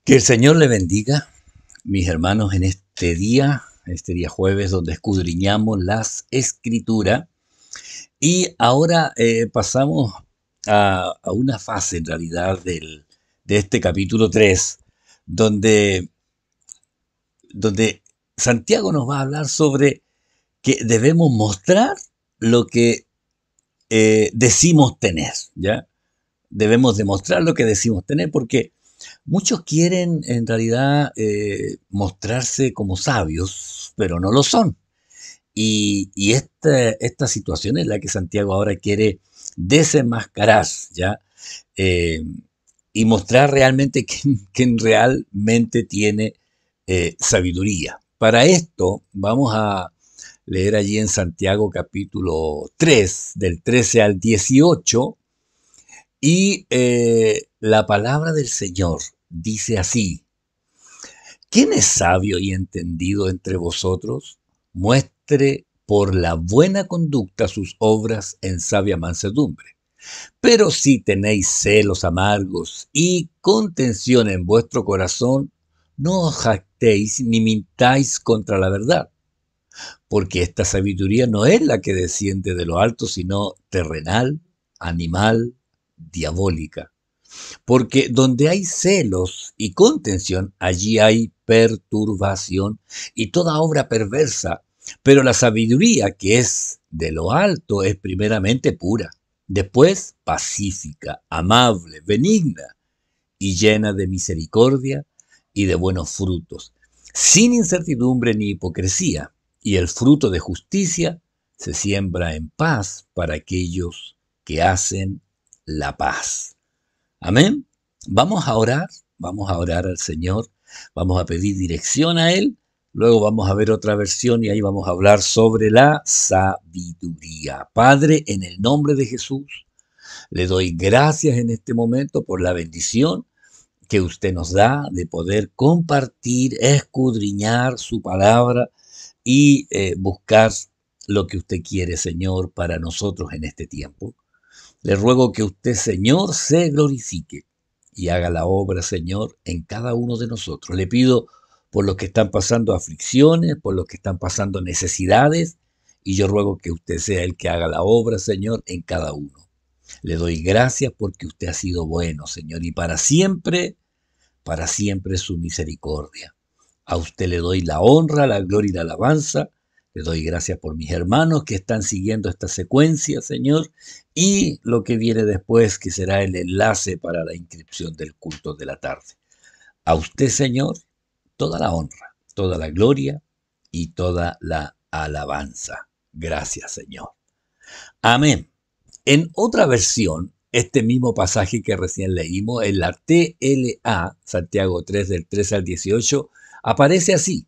Que el Señor le bendiga, mis hermanos, en este día jueves, donde escudriñamos las Escrituras. Y ahora pasamos a una fase, en realidad, de este capítulo 3, donde, donde Santiago nos va a hablar sobre que debemos mostrar lo que decimos tener, ¿ya? Debemos demostrar lo que decimos tener, porque muchos quieren en realidad mostrarse como sabios, pero no lo son. Y esta situación es la que Santiago ahora quiere desenmascarar, ¿ya? Eh, y mostrar realmente quién realmente tiene sabiduría. Para esto vamos a leer allí en Santiago capítulo 3 del 13 al 18, y la palabra del Señor dice así: ¿Quién es sabio y entendido entre vosotros? Muestre por la buena conducta sus obras en sabia mansedumbre. Pero si tenéis celos amargos y contención en vuestro corazón, no os jactéis ni mintáis contra la verdad, porque esta sabiduría no es la que desciende de lo alto, sino terrenal, animal, diabólica. Porque donde hay celos y contención, allí hay perturbación y toda obra perversa. Pero la sabiduría que es de lo alto es primeramente pura, después pacífica, amable, benigna y llena de misericordia y de buenos frutos, sin incertidumbre ni hipocresía. Y el fruto de justicia se siembra en paz para aquellos que hacen la paz. Amén. Vamos a orar al Señor, vamos a pedir dirección a Él, luego vamos a ver otra versión y ahí vamos a hablar sobre la sabiduría. Padre, en el nombre de Jesús, le doy gracias en este momento por la bendición que usted nos da de poder compartir, escudriñar su palabra y buscar lo que usted quiere, Señor, para nosotros en este tiempo. Le ruego que usted, Señor, se glorifique y haga la obra, Señor, en cada uno de nosotros. Le pido por los que están pasando aflicciones, por los que están pasando necesidades, y yo ruego que usted sea el que haga la obra, Señor, en cada uno. Le doy gracias porque usted ha sido bueno, Señor, y para siempre su misericordia. A usted le doy la honra, la gloria y la alabanza. Le doy gracias por mis hermanos que están siguiendo esta secuencia, Señor, y lo que viene después, que será el enlace para la inscripción del culto de la tarde. A usted, Señor, toda la honra, toda la gloria y toda la alabanza. Gracias, Señor. Amén. En otra versión, este mismo pasaje que recién leímos, en la TLA, Santiago 3 del 13 al 18, aparece así: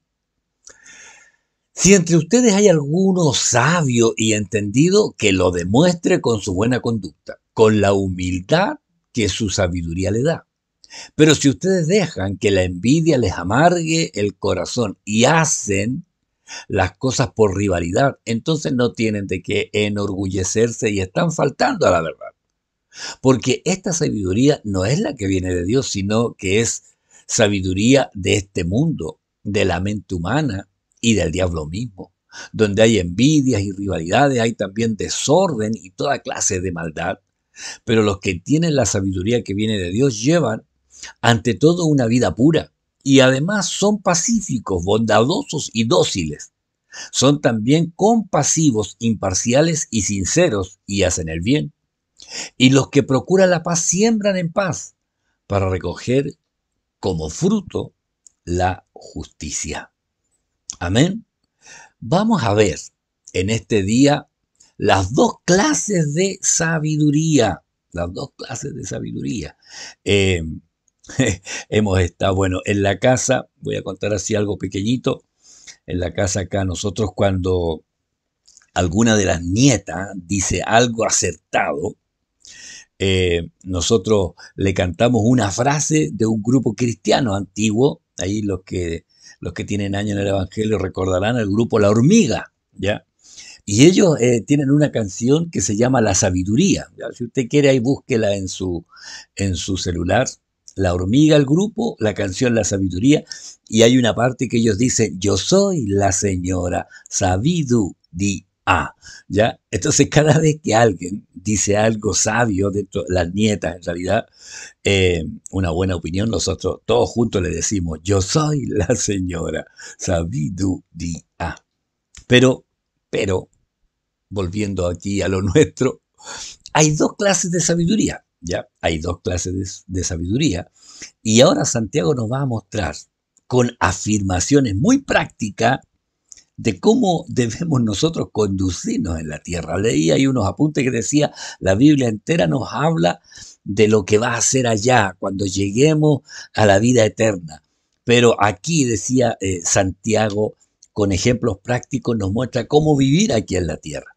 si entre ustedes hay alguno sabio y entendido, que lo demuestre con su buena conducta, con la humildad que su sabiduría le da. Pero si ustedes dejan que la envidia les amargue el corazón y hacen las cosas por rivalidad, entonces no tienen de qué enorgullecerse y están faltando a la verdad. Porque esta sabiduría no es la que viene de Dios, sino que es sabiduría de este mundo, de la mente humana y del diablo mismo. Donde hay envidias y rivalidades, hay también desorden y toda clase de maldad. Pero los que tienen la sabiduría que viene de Dios llevan ante todo una vida pura, y además son pacíficos, bondadosos y dóciles. Son también compasivos, imparciales y sinceros, y hacen el bien. Y los que procuran la paz siembran en paz para recoger como fruto la justicia. Amén. Vamos a ver en este día las dos clases de sabiduría. Las dos clases de sabiduría. Eh, hemos estado, bueno, en la casa, voy a contar así algo pequeñito. En la casa acá nosotros, cuando alguna de las nietas dice algo acertado, nosotros le cantamos una frase de un grupo cristiano antiguo. Ahí los que tienen años en el Evangelio recordarán el grupo La Hormiga, ¿ya? Y ellos tienen una canción que se llama La Sabiduría, ¿ya? Si usted quiere, ahí búsquela en su celular. la hormiga el grupo, la canción La Sabiduría, y hay una parte que ellos dicen, yo soy la señora Sabiduría. ¿Ya? Entonces cada vez que alguien dice algo sabio, dentro, las nietas en realidad, una buena opinión, nosotros todos juntos le decimos, yo soy la señora Sabiduría. Pero, pero, volviendo aquí a lo nuestro, hay dos clases de sabiduría, ¿ya? Hay dos clases de sabiduría. Y ahora Santiago nos va a mostrar con afirmaciones muy prácticas de cómo debemos nosotros conducirnos en la tierra. Leí ahí unos apuntes que decía, la Biblia entera nos habla de lo que va a ser allá cuando lleguemos a la vida eterna. Pero aquí decía Santiago, con ejemplos prácticos, nos muestra cómo vivir aquí en la tierra.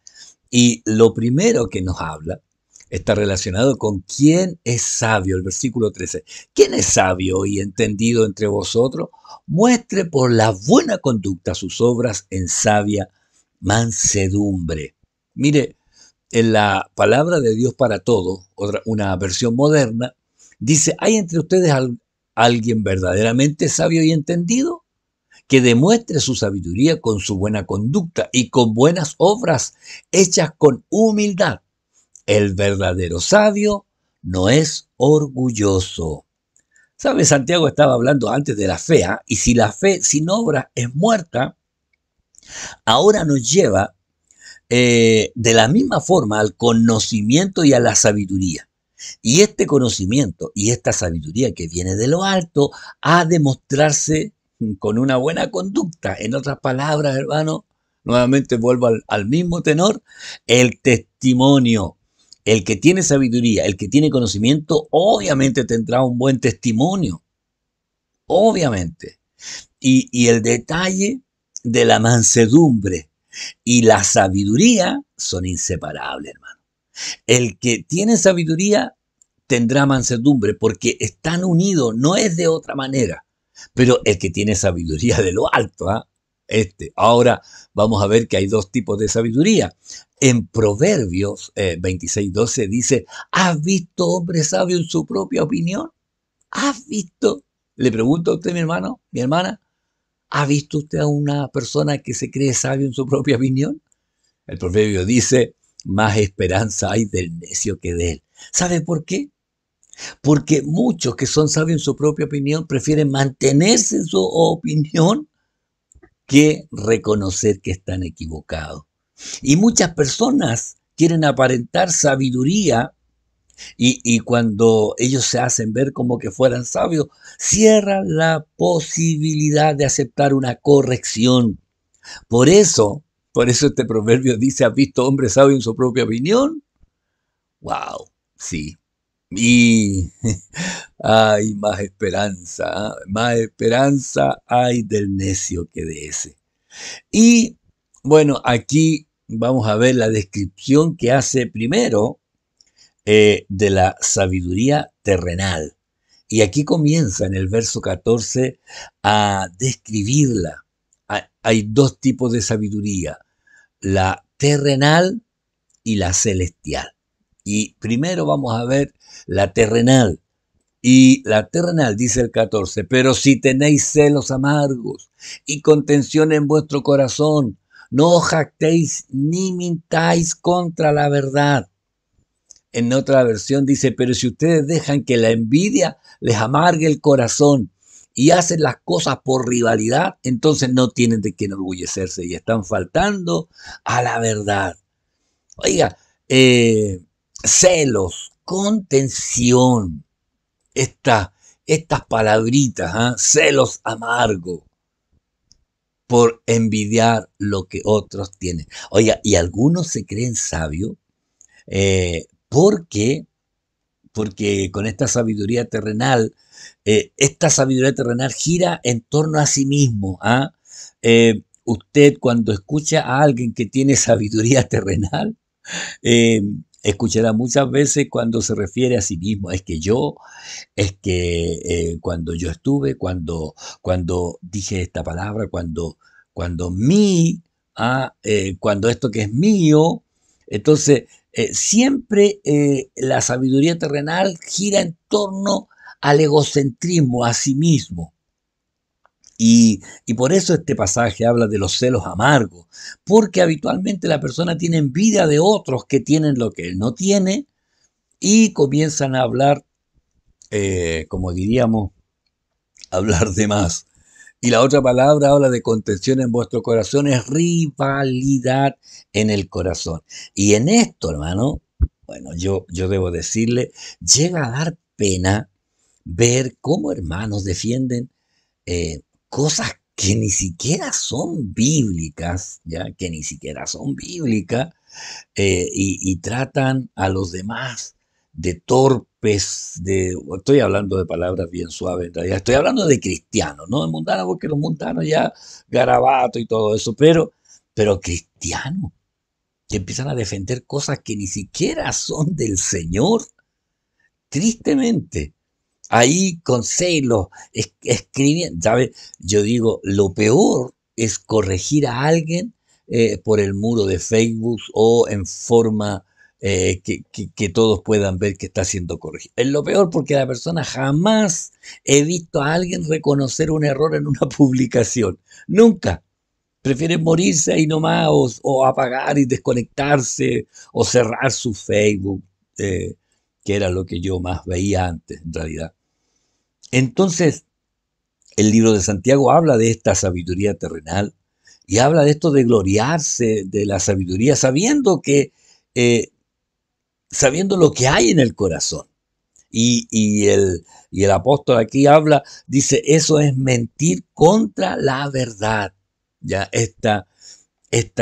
Y lo primero que nos habla está relacionado con quién es sabio, el versículo 13. ¿Quién es sabio y entendido entre vosotros? Muestre por la buena conducta sus obras en sabia mansedumbre. Mire, en la palabra de Dios para todos, una versión moderna, dice, ¿hay entre ustedes alguien verdaderamente sabio y entendido? Que demuestre su sabiduría con su buena conducta y con buenas obras hechas con humildad. El verdadero sabio no es orgulloso. ¿Sabe? Santiago estaba hablando antes de la fe, ¿eh? Y si la fe sin obra es muerta, ahora nos lleva de la misma forma al conocimiento y a la sabiduría. Y este conocimiento y esta sabiduría que viene de lo alto ha de mostrarse con una buena conducta. En otras palabras, hermano, nuevamente vuelvo al mismo tenor, el testimonio. El que tiene sabiduría, el que tiene conocimiento, obviamente tendrá un buen testimonio. Obviamente. Y el detalle de la mansedumbre y la sabiduría son inseparables, hermano. El que tiene sabiduría tendrá mansedumbre porque están unidos, no es de otra manera. Pero el que tiene sabiduría de lo alto, ¿ah? Ahora vamos a ver que hay dos tipos de sabiduría. En Proverbios 26:12 dice, ¿has visto hombre sabio en su propia opinión? ¿Has visto? Le pregunto a usted, mi hermano, mi hermana, ¿ha visto usted a una persona que se cree sabio en su propia opinión? El proverbio dice, más esperanza hay del necio que de él. ¿Sabe por qué? Porque muchos que son sabios en su propia opinión prefieren mantenerse en su opinión que reconocer que están equivocados. Y muchas personas quieren aparentar sabiduría y cuando ellos se hacen ver como que fueran sabios, cierran la posibilidad de aceptar una corrección. Por eso, por eso este proverbio dice, ¿has visto hombre sabio en su propia opinión? Wow, sí. Y hay más esperanza hay del necio que de ese. Y bueno, aquí vamos a ver la descripción que hace primero de la sabiduría terrenal. Y aquí comienza en el verso 14 a describirla. Hay dos tipos de sabiduría, la terrenal y la celestial. Y primero vamos a ver la terrenal. Y la terrenal dice el 14, pero si tenéis celos amargos y contención en vuestro corazón, no os jactéis ni mintáis contra la verdad. En otra versión dice, pero si ustedes dejan que la envidia les amargue el corazón y hacen las cosas por rivalidad, entonces no tienen de qué enorgullecerse y están faltando a la verdad. Oiga, celos, contención, estas palabritas, ¿eh? Celos amargos por envidiar lo que otros tienen. Oiga, y algunos se creen sabios porque con esta sabiduría terrenal gira en torno a sí mismo. ¿Ah? Usted cuando escucha a alguien que tiene sabiduría terrenal, eh, escuchará muchas veces cuando se refiere a sí mismo, cuando yo estuve, cuando dije esta palabra, cuando esto que es mío, entonces siempre la sabiduría terrenal gira en torno al egocentrismo, a sí mismo. Y por eso este pasaje habla de los celos amargos, porque habitualmente la persona tiene envidia de otros que tienen lo que él no tiene y comienzan a hablar, como diríamos, hablar de más. Y la otra palabra habla de contención en vuestro corazón, es rivalidad en el corazón. Y en esto, hermano, bueno, yo debo decirle, llega a dar pena ver cómo hermanos defienden cosas que ni siquiera son bíblicas, ya que ni siquiera son bíblicas, y tratan a los demás de torpes, estoy hablando de palabras bien suaves, en realidad estoy hablando de cristianos, no de mundanos, porque los mundanos ya garabato y todo eso, pero cristianos que empiezan a defender cosas que ni siquiera son del Señor, tristemente. Ahí con celos, escribiendo, ¿sabes? Yo digo, lo peor es corregir a alguien por el muro de Facebook o en forma que todos puedan ver que está siendo corregido. Es lo peor porque la persona jamás he visto a alguien reconocer un error en una publicación. Nunca. Prefieren morirse ahí nomás o apagar y desconectarse o cerrar su Facebook, eh, que era lo que yo más veía antes, en realidad. Entonces, el libro de Santiago habla de esta sabiduría terrenal y habla de esto de gloriarse de la sabiduría, eh, sabiendo lo que hay en el corazón. Y el apóstol aquí habla, dice, eso es mentir contra la verdad. Ya esta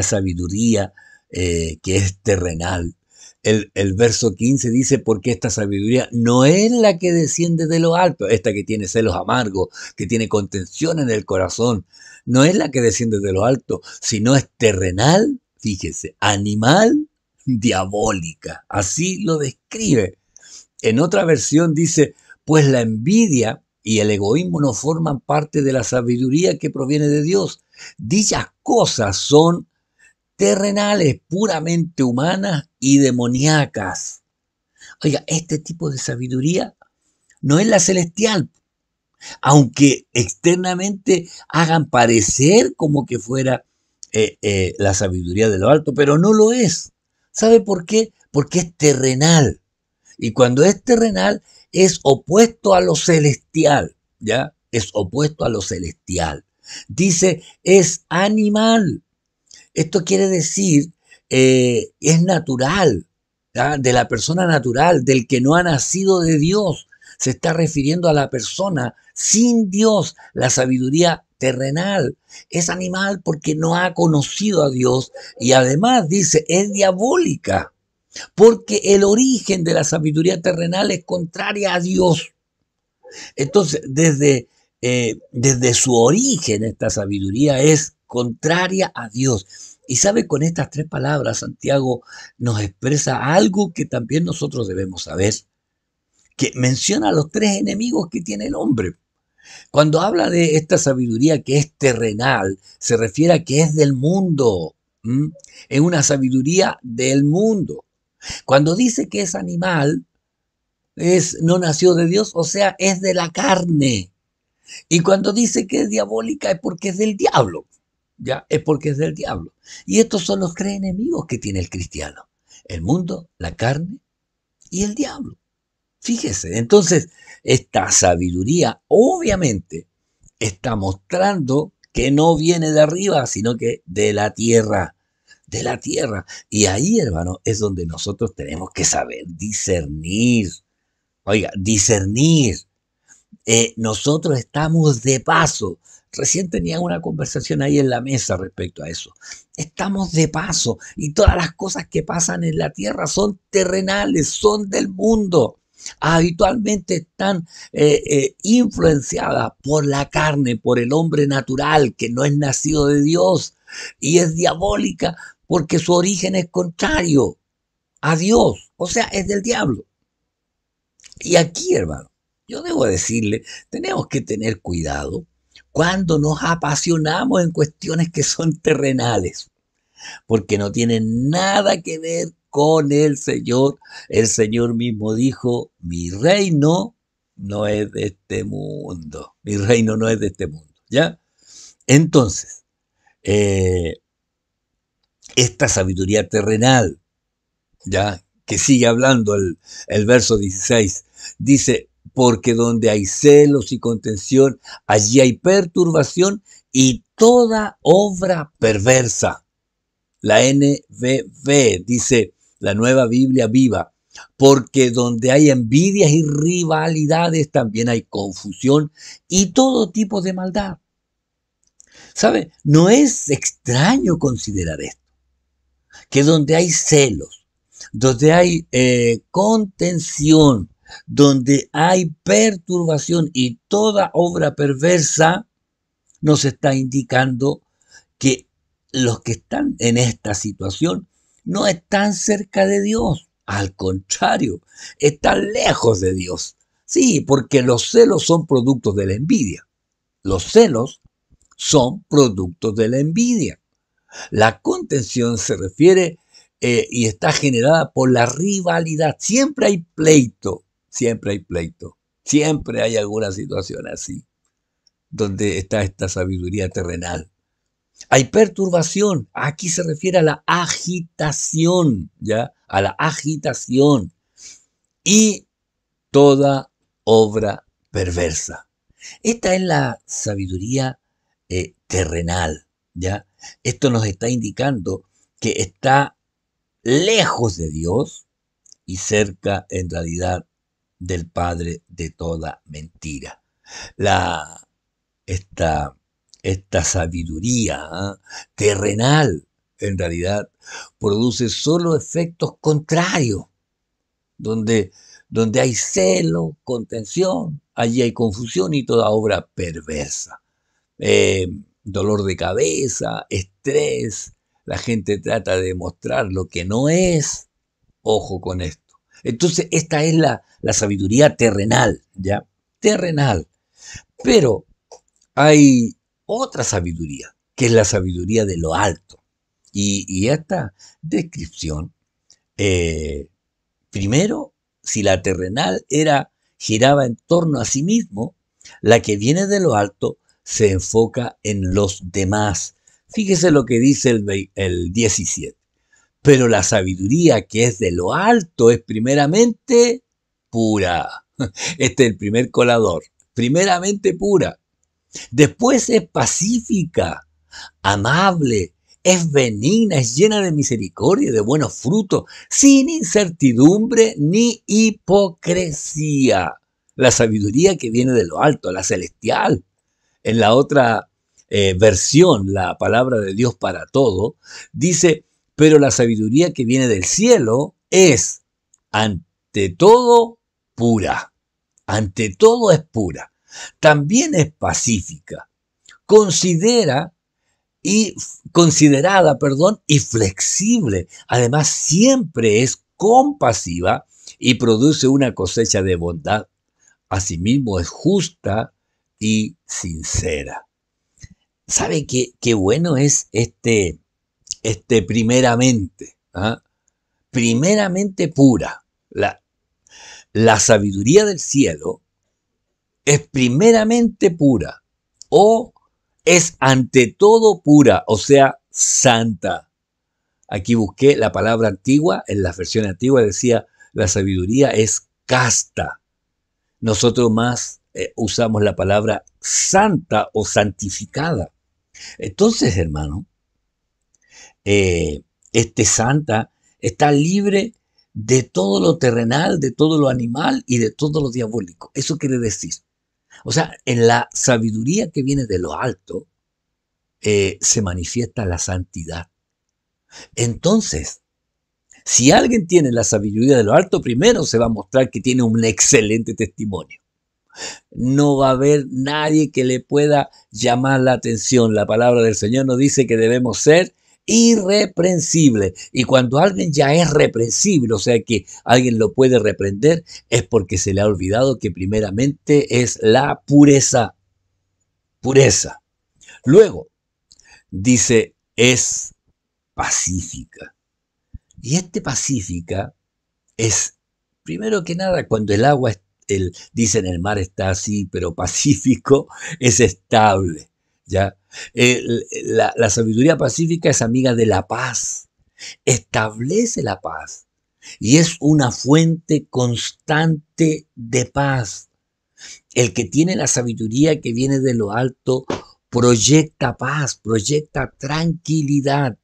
sabiduría que es terrenal. El verso 15 dice, porque esta sabiduría no es la que desciende de lo alto, esta que tiene celos amargos, que tiene contención en el corazón, no es la que desciende de lo alto, sino es terrenal, fíjese, animal, diabólica. Así lo describe. En otra versión dice, pues la envidia y el egoísmo no forman parte de la sabiduría que proviene de Dios. Dichas cosas son terrenales, puramente humanas y demoníacas. Oiga, este tipo de sabiduría no es la celestial, aunque externamente hagan parecer como que fuera la sabiduría de lo alto, pero no lo es. ¿Sabe por qué? Porque es terrenal. Y cuando es terrenal, es opuesto a lo celestial, ¿ya? Es opuesto a lo celestial. Dice, es animal. Esto quiere decir, es natural, ¿ya? De la persona natural, del que no ha nacido de Dios. Se está refiriendo a la persona sin Dios, la sabiduría terrenal. Es animal porque no ha conocido a Dios y además dice, es diabólica, porque el origen de la sabiduría terrenal es contraria a Dios. Entonces, desde su origen, esta sabiduría es contraria a Dios. Y sabe, con estas tres palabras, Santiago nos expresa algo que también nosotros debemos saber, que menciona los tres enemigos que tiene el hombre. Cuando habla de esta sabiduría que es terrenal, se refiere a que es del mundo. ¿Mm? Es una sabiduría del mundo. Cuando dice que es animal, no nació de Dios, o sea, es de la carne. Y cuando dice que es diabólica es porque es del diablo, ¿ya? Es porque es del diablo. Y estos son los tres enemigos que tiene el cristiano: el mundo, la carne y el diablo. Fíjese, entonces, esta sabiduría obviamente está mostrando que no viene de arriba, sino que de la tierra, de la tierra. Y ahí, hermano, es donde nosotros tenemos que saber discernir. Oiga, discernir. Nosotros estamos de paso. Recién tenía una conversación ahí en la mesa respecto a eso. Estamos de paso y todas las cosas que pasan en la tierra son terrenales, son del mundo. Habitualmente están influenciadas por la carne, por el hombre natural que no es nacido de Dios y es diabólica porque su origen es contrario a Dios, o sea, es del diablo. Y aquí, hermano, yo debo decirle, tenemos que tener cuidado cuando nos apasionamos en cuestiones que son terrenales, porque no tienen nada que ver con el Señor. El Señor mismo dijo, mi reino no es de este mundo. Mi reino no es de este mundo, ¿ya? Entonces, eh, esta sabiduría terrenal, ¿ya? Que sigue hablando el verso 16, dice, porque donde hay celos y contención, allí hay perturbación y toda obra perversa. La NBV dice, la nueva Biblia viva, porque donde hay envidias y rivalidades también hay confusión y todo tipo de maldad. ¿Sabe? No es extraño considerar esto, que donde hay celos, donde hay contención, donde hay perturbación y toda obra perversa, nos está indicando que los que están en esta situación no están cerca de Dios. Al contrario, están lejos de Dios. Sí, porque los celos son productos de la envidia. Los celos son productos de la envidia. La contención se refiere y está generada por la rivalidad. Siempre hay pleito, siempre hay pleito, siempre hay alguna situación así, donde está esta sabiduría terrenal. Hay perturbación, aquí se refiere a la agitación, ¿ya? A la agitación y toda obra perversa. Esta es la sabiduría terrenal, ¿ya? Esto nos está indicando que está lejos de Dios y cerca en realidad del Padre de toda mentira. La, esta, esta sabiduría terrenal en realidad produce solo efectos contrarios, donde, donde hay celo, contención, allí hay confusión y toda obra perversa. Eh, Dolor de cabeza, estrés, la gente trata de mostrar lo que no es, ojo con esto. Entonces, esta es la sabiduría terrenal, ¿ya? Terrenal. Pero hay otra sabiduría, que es la sabiduría de lo alto. Y esta descripción, eh, primero, si la terrenal giraba en torno a sí mismo, la que viene de lo alto se enfoca en los demás. Fíjese lo que dice el 17. Pero la sabiduría que es de lo alto es primeramente pura. Este es el primer colador. Primeramente pura. Después es pacífica, amable, es benigna, es llena de misericordia y de buenos frutos, sin incertidumbre ni hipocresía. La sabiduría que viene de lo alto, la celestial. En la otra versión, la palabra de Dios para todo, dice, pero la sabiduría que viene del cielo es, ante todo, pura. Ante todo es pura. También es pacífica. Considera y considerada, perdón, y flexible. Además, siempre es compasiva y produce una cosecha de bondad. Asimismo, es justa y sincera. ¿Sabe qué bueno es este primeramente? ¿Ah? Primeramente pura. La sabiduría del cielo es primeramente pura o es ante todo pura, o sea, santa. Aquí busqué la palabra antigua, en la versión antigua decía, la sabiduría es casta. Nosotros más usamos la palabra santa o santificada. Entonces, hermano, este santa está libre de todo lo terrenal, de todo lo animal y de todo lo diabólico. Eso quiere decir. O sea, en la sabiduría que viene de lo alto, se manifiesta la santidad. Entonces, si alguien tiene la sabiduría de lo alto, primero se va a mostrar que tiene un excelente testimonio. No va a haber nadie que le pueda llamar la atención. La palabra del Señor nos dice que debemos ser irreprensibles. Y cuando alguien ya es reprensible, o sea que alguien lo puede reprender, es porque se le ha olvidado que primeramente es la pureza. Pureza. Luego, dice, es pacífica. Y este pacífica es, primero que nada, cuando el agua dicen el mar está así, pero pacífico, es estable, ¿ya? La sabiduría pacífica es amiga de la paz, establece la paz y es una fuente constante de paz. El que tiene la sabiduría que viene de lo alto proyecta paz, proyecta tranquilidad.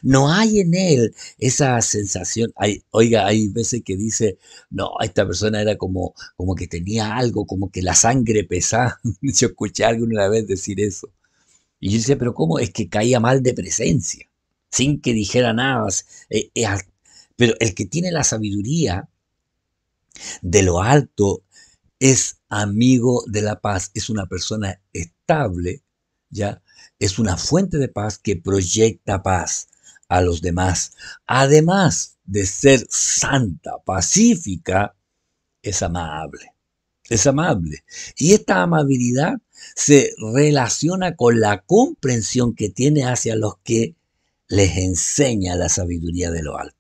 No hay en él esa sensación. Oiga, hay veces que dice, no, esta persona era como que tenía algo, como que la sangre pesada. Yo escuché a alguien una vez decir eso. Y yo decía, pero ¿cómo? Es que caía mal de presencia, sin que dijera nada. Eh, eh, pero el que tiene la sabiduría de lo alto es amigo de la paz, es una persona estable, ¿ya? Es una fuente de paz que proyecta paz a los demás. Además de ser santa, pacífica, es amable. Es amable. Y esta amabilidad se relaciona con la comprensión que tiene hacia los que les enseña la sabiduría de lo alto.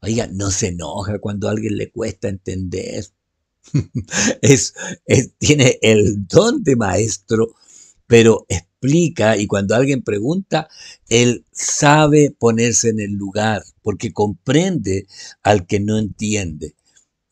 Oiga, no se enoja cuando a alguien le cuesta entender. Es, tiene el don de maestro, pero explica y cuando alguien pregunta, él sabe ponerse en el lugar porque comprende al que no entiende.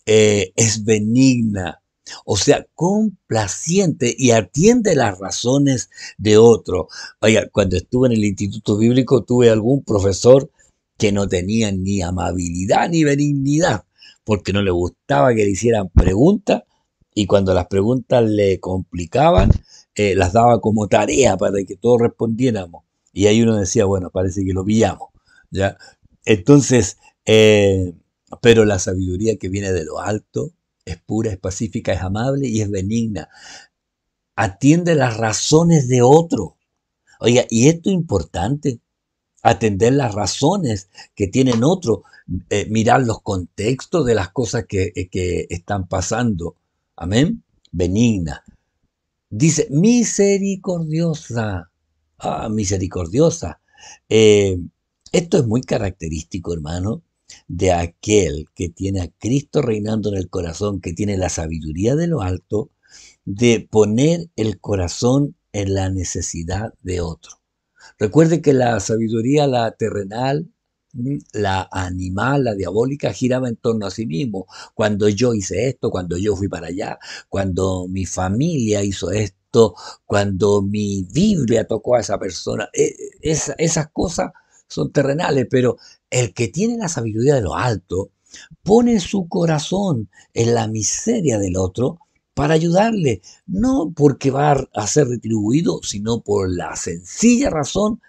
Es benigna, o sea, complaciente y atiende las razones de otro. Oiga, cuando estuve en el Instituto Bíblico tuve algún profesor que no tenía ni amabilidad ni benignidad, porque no le gustaba que le hicieran preguntas y cuando las preguntas le complicaban, las daba como tarea para que todos respondiéramos. Y ahí uno decía, bueno, parece que lo pillamos, ¿ya? Entonces, pero la sabiduría que viene de lo alto es pura, es pacífica, es amable y es benigna. Atiende las razones de otro. Oiga, y esto es importante, atender las razones que tienen otros, mirar los contextos de las cosas que están pasando. Amén. Benigna. Dice, misericordiosa. Ah, misericordiosa. Eh, Esto es muy característico, hermano, de aquel que tiene a Cristo reinando en el corazón, que tiene la sabiduría de lo alto, de poner el corazón en la necesidad de otro. Recuerde que la sabiduría, la terrenal, la animal, la diabólica, giraba en torno a sí mismo. Cuando yo hice esto, cuando yo fui para allá, cuando mi familia hizo esto, cuando mi Biblia tocó a esa persona, esas cosas son terrenales, pero el que tiene la sabiduría de lo alto pone su corazón en la miseria del otro para ayudarle, no porque va a ser retribuido, sino por la sencilla razón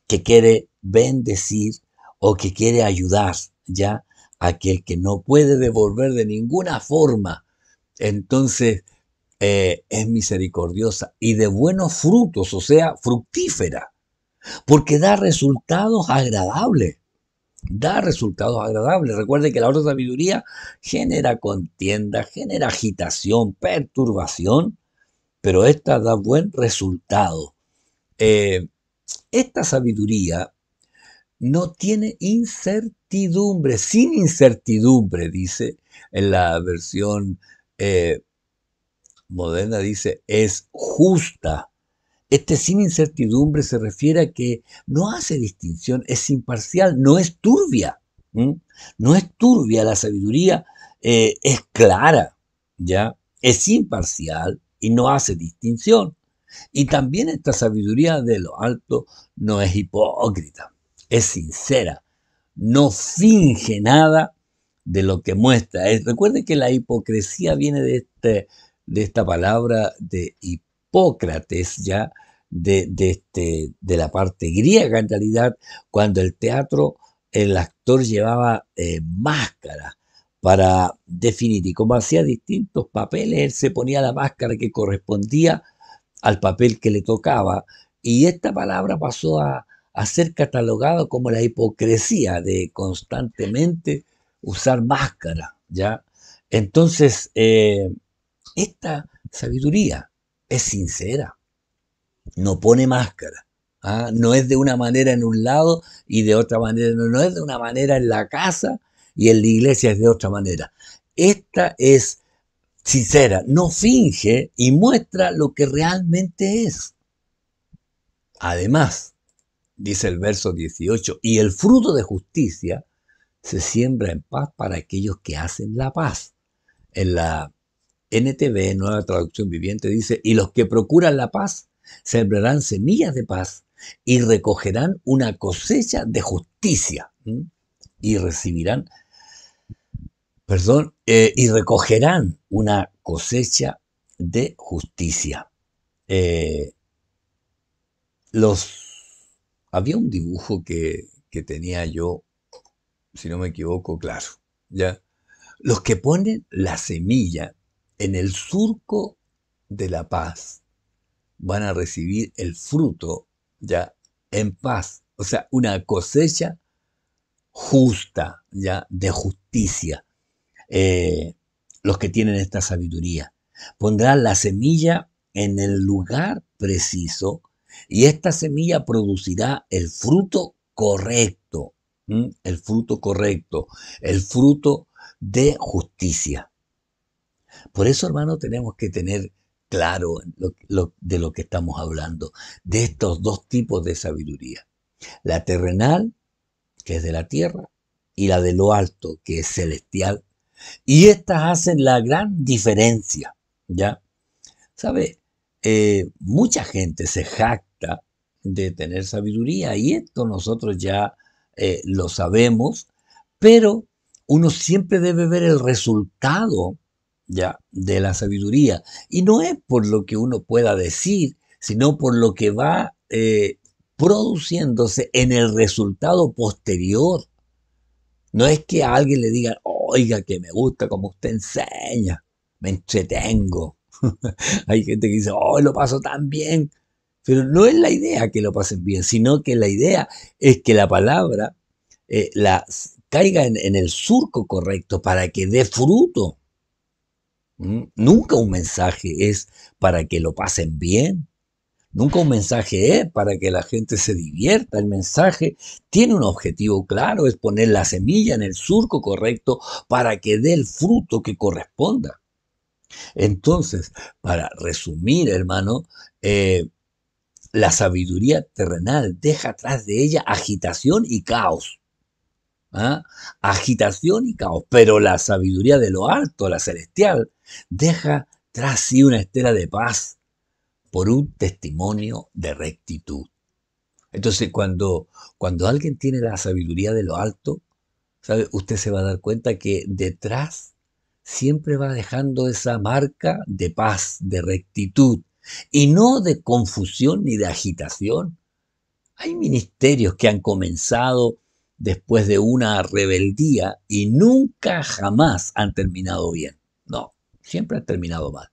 que quiere bendecir o que quiere ayudar ya a aquel que no puede devolver de ninguna forma. Entonces es misericordiosa y de buenos frutos, o sea, fructífera, porque da resultados agradables. Da resultados agradables. Recuerde que la otra sabiduría genera contienda, genera agitación, perturbación, pero esta da buen resultado. Eh, esta sabiduría no tiene incertidumbre, sin incertidumbre, dice en la versión eh, moderna, dice, es justa. Este sin incertidumbre se refiere a que no hace distinción, es imparcial, no es turbia. ¿M? No es turbia la sabiduría, es clara, ¿ya? Es imparcial y no hace distinción. Y también esta sabiduría de lo alto no es hipócrita, es sincera, no finge nada de lo que muestra. Recuerde que la hipocresía viene de esta palabra de Hipócrates, ya de la parte griega en realidad, cuando el teatro, el actor llevaba máscara para definir y como hacía distintos papeles, él se ponía la máscara que correspondía al papel que le tocaba. Y esta palabra pasó a ser catalogada como la hipocresía de constantemente usar máscara, ¿ya? Entonces, esta sabiduría es sincera, no pone máscara. ¿Ah? No es de una manera en un lado y de otra manera, no es de una manera en la casa y en la iglesia es de otra manera. Esta es sincera, no finge y muestra lo que realmente es. Además, dice el verso 18, y el fruto de justicia se siembra en paz para aquellos que hacen la paz. En la NTV, Nueva Traducción Viviente, dice, y los que procuran la paz sembrarán semillas de paz y recogerán una cosecha de justicia. Y recibirán, y recogerán una cosecha de justicia. Eh, Había un dibujo que tenía yo, si no me equivoco, claro, ¿ya? Los que ponen la semilla en el surco de la paz van a recibir el fruto ya en paz. O sea, una cosecha justa, ya de justicia. Eh, los que tienen esta sabiduría pondrán la semilla en el lugar preciso y esta semilla producirá el fruto correcto. El fruto correcto, el fruto de justicia. Por eso, hermano, tenemos que tener claro de lo que estamos hablando, de estos dos tipos de sabiduría. La terrenal, que es de la tierra, y la de lo alto, que es celestial. Y estas hacen la gran diferencia, ¿ya? ¿Sabe? Mucha gente se jacta de tener sabiduría y esto nosotros ya lo sabemos, pero uno siempre debe ver el resultado ya de la sabiduría y no es por lo que uno pueda decir, sino por lo que va produciéndose en el resultado posterior. No es que a alguien le diga, oiga, que me gusta como usted enseña, me entretengo. Hay gente que dice, oh, lo paso tan bien. Pero no es la idea que lo pasen bien, sino que la idea es que la palabra caiga en el surco correcto para que dé fruto. Nunca un mensaje es para que lo pasen bien. Nunca un mensaje es para que la gente se divierta. El mensaje tiene un objetivo claro, es poner la semilla en el surco correcto para que dé el fruto que corresponda. Entonces, para resumir, hermano, la sabiduría terrenal deja atrás de ella agitación y caos. ¿Ah? Agitación y caos. Pero la sabiduría de lo alto, la celestial, deja tras sí una estela de paz por un testimonio de rectitud. Entonces, cuando alguien tiene la sabiduría de lo alto, ¿sabe? Usted se va a dar cuenta que detrás siempre va dejando esa marca de paz, de rectitud, y no de confusión ni de agitación. Hay ministerios que han comenzado después de una rebeldía y nunca jamás han terminado bien. No, siempre han terminado mal.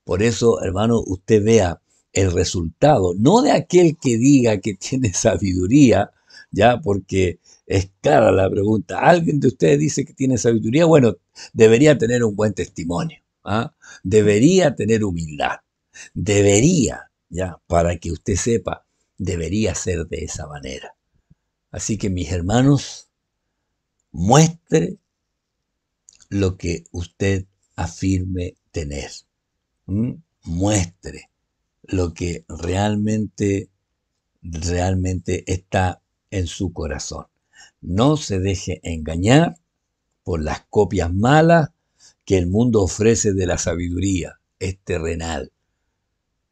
Por eso, hermano, usted vea el resultado, no de aquel que diga que tiene sabiduría, ya, porque es clara la pregunta. ¿Alguien de ustedes dice que tiene sabiduría? Bueno, debería tener un buen testimonio, ¿ah? Debería tener humildad, debería, ya, para que usted sepa, debería ser de esa manera. Así que, mis hermanos, muestre lo que usted afirme tener. Muestre lo que realmente está en su corazón. No se deje engañar por las copias malas que el mundo ofrece de la sabiduría. Es terrenal,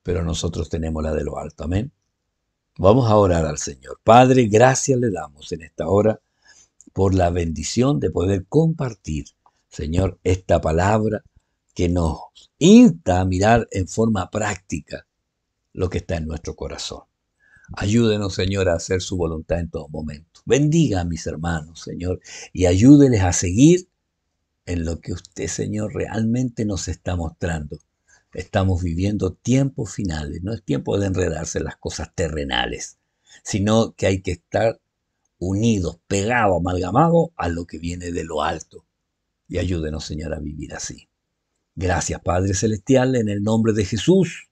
pero nosotros tenemos la de lo alto. Amén. Vamos a orar al Señor. Padre, gracias le damos en esta hora por la bendición de poder compartir, Señor, esta palabra que nos insta a mirar en forma práctica lo que está en nuestro corazón. Ayúdenos, Señor, a hacer su voluntad en todo momento. Bendiga a mis hermanos, Señor, y ayúdeles a seguir en lo que usted, Señor, realmente nos está mostrando. Estamos viviendo tiempos finales, no es tiempo de enredarse en las cosas terrenales, sino que hay que estar unidos, pegados, amalgamados a lo que viene de lo alto. Y ayúdenos, Señor, a vivir así. Gracias, Padre Celestial, en el nombre de Jesús.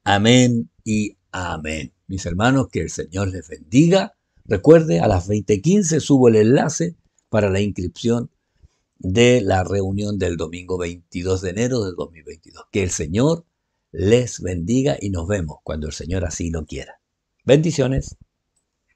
Amén y amén. Mis hermanos, que el Señor les bendiga. Recuerde, a las 20:15 subo el enlace para la inscripción de la reunión del domingo 22 de enero del 2022. Que el Señor les bendiga y nos vemos cuando el Señor así lo quiera. Bendiciones.